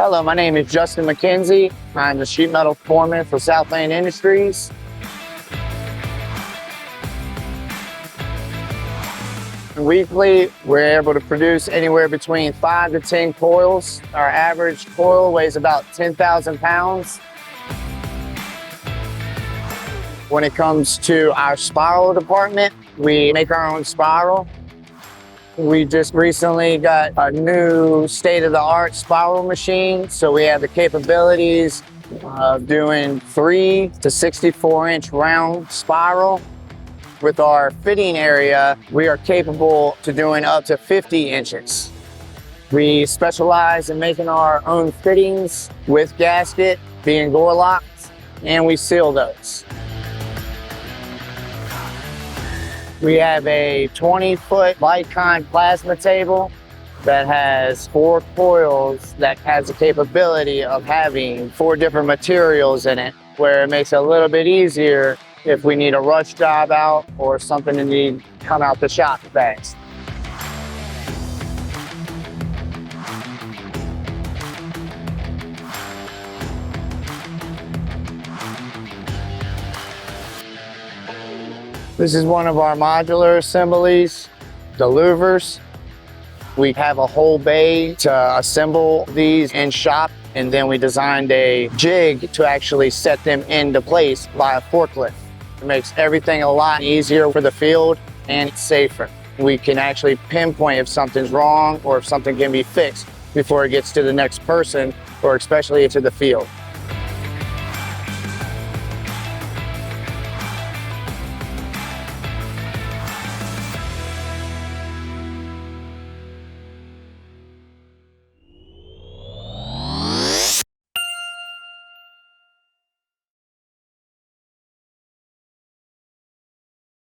Hello, my name is Justin McKenzie. I'm the sheet metal foreman for Southland Industries. Weekly, we're able to produce anywhere between 5 to 10 coils. Our average coil weighs about 10,000 pounds. When it comes to our spiral department, we make our own spiral. We just recently got a new state-of-the-art spiral machine, so we have the capabilities of doing 3 to 64-inch round spiral. With our fitting area, we are capable to doing up to 50 inches. We specialize in making our own fittings with gasket, being door locked, and we seal those. We have a 20-foot Lycon plasma table that has 4 coils that has the capability of having 4 different materials in it, where it makes it a little bit easier if we need a rush job out or something to need come out the shop fast. This is one of our modular assemblies, the louvers. We have a whole bay to assemble these in shop, and then we designed a jig to actually set them into place by a forklift. It makes everything a lot easier for the field and it's safer. We can actually pinpoint if something's wrong or if something can be fixed before it gets to the next person or especially to the field.